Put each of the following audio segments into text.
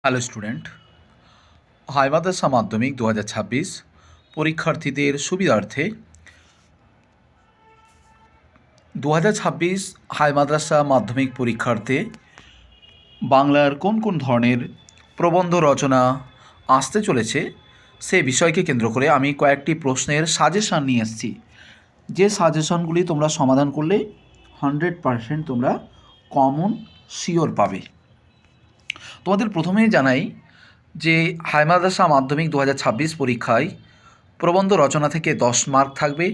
Hello student, high মাদ্রাসা মাধ্যমিক 2026 পরীক্ষার্থীদের সুবিধার্থে 2026 হাই মাদ্রাসা মাধ্যমিক পরীক্ষার্থে বাংলার কোন কোন ধরনের প্রবন্ধ রচনা আসতে চলেছে সে বিষয়কে কেন্দ্র করে আমি কয়েকটি প্রশ্নের সাজেশান নিয়ে এসেছি। যে সাজেশনগুলি তোমরা সমাধান করলে 100% তোমরা কমন শিওর পাবে। তোমাদের প্রথমেই জানাই যে হাই মাদ্রাসা মাধ্যমিক 2026 পরীক্ষায় প্রবন্ধ রচনা থেকে 10 মার্ক থাকবে,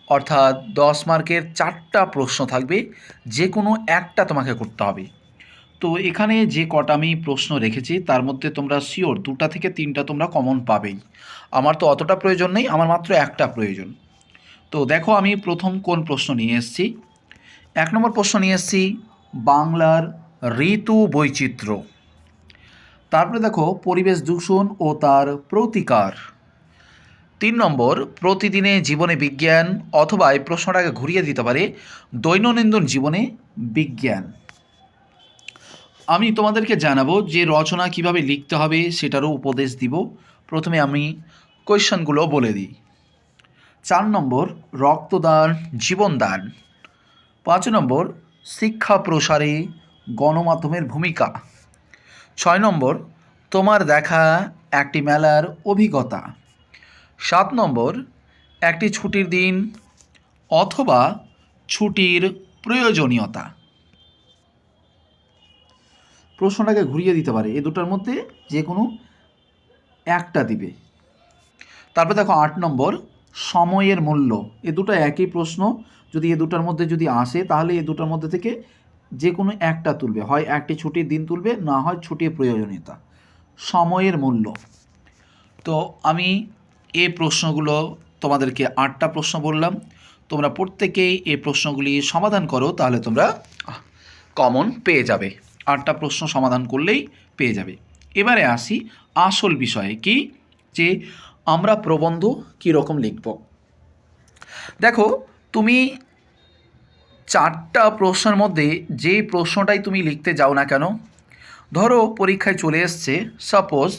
অর্থাৎ 10 মার্কের 4টা প্রশ্ন থাকবে, যে কোনো একটা তোমাকে করতে হবে। তো এখানে যে কটা আমি প্রশ্ন রেখেছি তার মধ্যে তোমরা শিওর 2টা থেকে 3টা তোমরা কমন পাবেই। আমার তো অতটা প্রয়োজন নেই, আমার মাত্র একটা প্রয়োজন। তো দেখো আমি প্রথম কোন প্রশ্ন নিয়ে এসেছি। 1 নম্বর প্রশ্ন নিয়ে এসেছি বাংলার ঋতু বৈচিত্র্য। তারপরে দেখো পরিবেশ দূষণ ও তার প্রতিকার। 3 নম্বর প্রতিদিনে জীবনে বিজ্ঞান, অথবা এই প্রশ্নটাকে ঘুরিয়ে দিতে পারে দৈনন্দিন জীবনে বিজ্ঞান। আমি তোমাদেরকে জানাবো যে রচনা কিভাবে লিখতে হবে সেটারও উপদেশ দিব। প্রথমে আমি কোয়েশ্চনগুলো বলে দিই। 4 নম্বর রক্তদান জীবনদান। 5 নম্বর শিক্ষা প্রসারে গণমাধ্যমের ভূমিকা। 6 নম্বর তোমার দেখা একটি মেলার অভিজ্ঞতা। 7 নম্বর একটি ছুটির দিন অথবা ছুটির প্রয়োজনীয়তা। প্রশ্নটাকে ঘুরিয়ে দিতে পারে, এ দুটার মধ্যে যে কোনো একটা দিবে। তারপর দেখো 8 নম্বর সময়ের মূল্য। এ দুটো একই প্রশ্ন, যদি এ দুটার মধ্যে যদি আসে তাহলে এ দুটার মধ্যে থেকে যে কোনো একটা তুলবে, হয় একটি ছুটির দিন তুলবে, না হয় ছুটির প্রয়োজনীয়তা। সময়ের মূল্য। তো আমি এই প্রশ্নগুলো তোমাদেরকে 8টা প্রশ্ন বললাম, তোমরা প্রত্যেকেই এই প্রশ্নগুলি সমাধান করো, তাহলে তোমরা কমন পেয়ে যাবে। 8টা প্রশ্ন সমাধান করলেই পেয়ে যাবে। এবারে আসি আসল বিষয়ে, কি যে আমরা প্রবন্ধ কীরকম লিখব। দেখো তুমি 4টা প্রশ্নের মধ্যে যে প্রশ্নটাই তুমি লিখতে যাও না কেন, ধরো পরীক্ষায় চলে এসছে, সাপোজ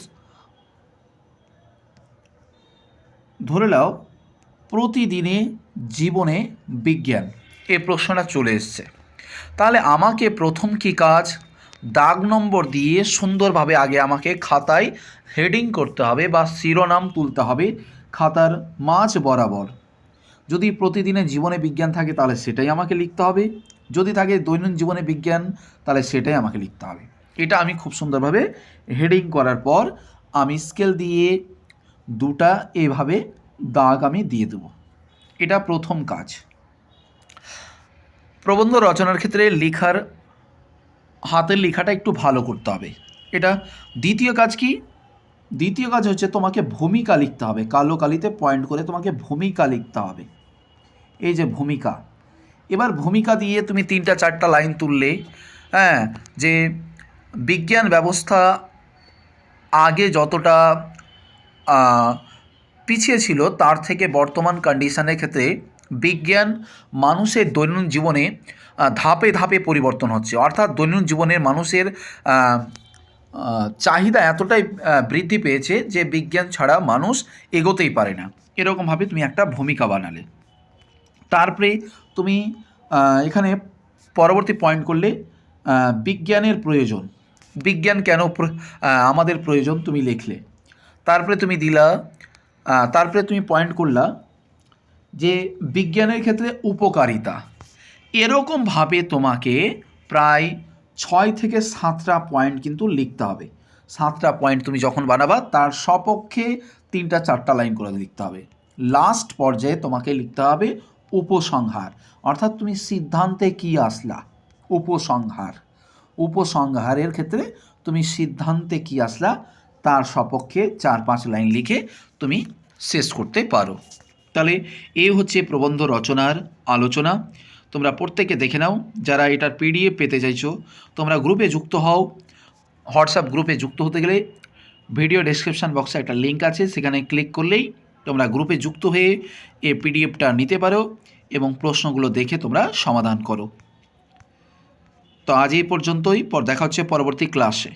ধরে নাও প্রতিদিনে জীবনে বিজ্ঞান, এই প্রশ্নটা চলে এসছে, তাহলে আমাকে প্রথম কি কাজ, দাগ নম্বর দিয়ে সুন্দরভাবে আগে আমাকে খাতায় হেডিং করতে হবে বা শিরোনাম তুলতে হবে খাতার মাঝ বরাবর। যদি প্রতিদিনের জীবনে বিজ্ঞান থাকে তাহলে সেটাই আমাকে লিখতে হবে, যদি থাকে দৈনন্দিন জীবনে বিজ্ঞান তাহলে সেটাই আমাকে লিখতে হবে। এটা আমি খুব সুন্দরভাবে হেডিং করার পর আমি স্কেল দিয়ে 2টা এভাবে দাগ আমি দিয়ে দেব। এটা প্রথম কাজ। প্রবন্ধ রচনার ক্ষেত্রে লেখার হাতের লেখাটা একটু ভালো করতে হবে, এটা দ্বিতীয় কাজ। কি দ্বিতীয় কাজ হচ্ছে তোমাকে ভূমিকা লিখতে হবে, কালো কালিতে পয়েন্ট করে তোমাকে ভূমিকা লিখতে হবে। এই যে ভূমিকা, এবার ভূমিকা দিয়ে তুমি 3টা 4টা লাইন তুললে, হ্যাঁ, যে বিজ্ঞান ব্যবস্থা আগে যতটা পিছিয়ে ছিল তার থেকে বর্তমান কন্ডিশনের ক্ষেত্রে বিজ্ঞান মানুষের দৈনন্দিন জীবনে ধাপে ধাপে পরিবর্তন হচ্ছে, অর্থাৎ দৈনন্দিন জীবনের মানুষের চাহিদা এতটাই বৃদ্ধি পেয়েছে যে বিজ্ঞান ছাড়া মানুষ এগোতেই পারে না। এরকমভাবে তুমি একটা ভূমিকা বানালে। তারপরে তুমি এখানে পরবর্তী পয়েন্ট করলে বিজ্ঞানের প্রয়োজন, বিজ্ঞান কেন আমাদের প্রয়োজন তুমি লিখলে। তারপরে তুমি দিলা, তারপরে তুমি পয়েন্ট করলা যে বিজ্ঞানের ক্ষেত্রে উপকারিতা। এরকমভাবে তোমাকে প্রায় 6 থেকে 7টা পয়েন্ট কিন্তু লিখতে হবে। 7টা পয়েন্ট তুমি যখন বানাবা তার সপক্ষে 3টা 4টা লাইন করে লিখতে হবে। লাস্ট পর্যায়ে তোমাকে লিখতে হবে উপসংহার, অর্থাৎ তুমি সিদ্ধান্তে কি আসলা, উপসংহার। উপসংহারের ক্ষেত্রে তুমি সিদ্ধান্তে কি আসলা তার সপক্ষে 4-5 লাইন লিখে তুমি শেষ করতে পারো। তাহলে এই হচ্ছে প্রবন্ধ রচনার আলোচনা। তোমরা প্রত্যেকে দেখে নাও। যারা এটার পিডিএফ পেতে চাইছো তোমরা গ্রুপে যুক্ত হও। হোয়াটসঅ্যাপ গ্রুপে যুক্ত হতে গেলে ভিডিও ডেসক্রিপশান বক্সে একটা লিঙ্ক আছে, সেখানে ক্লিক করলেই তোমরা গ্রুপে যুক্ত হয়ে এই পিডিএফটা নিতে পারো এবং প্রশ্নগুলো দেখে তোমরা সমাধান করো। তো আজ এই পর্যন্তই, দেখা হচ্ছে পরবর্তী ক্লাসে।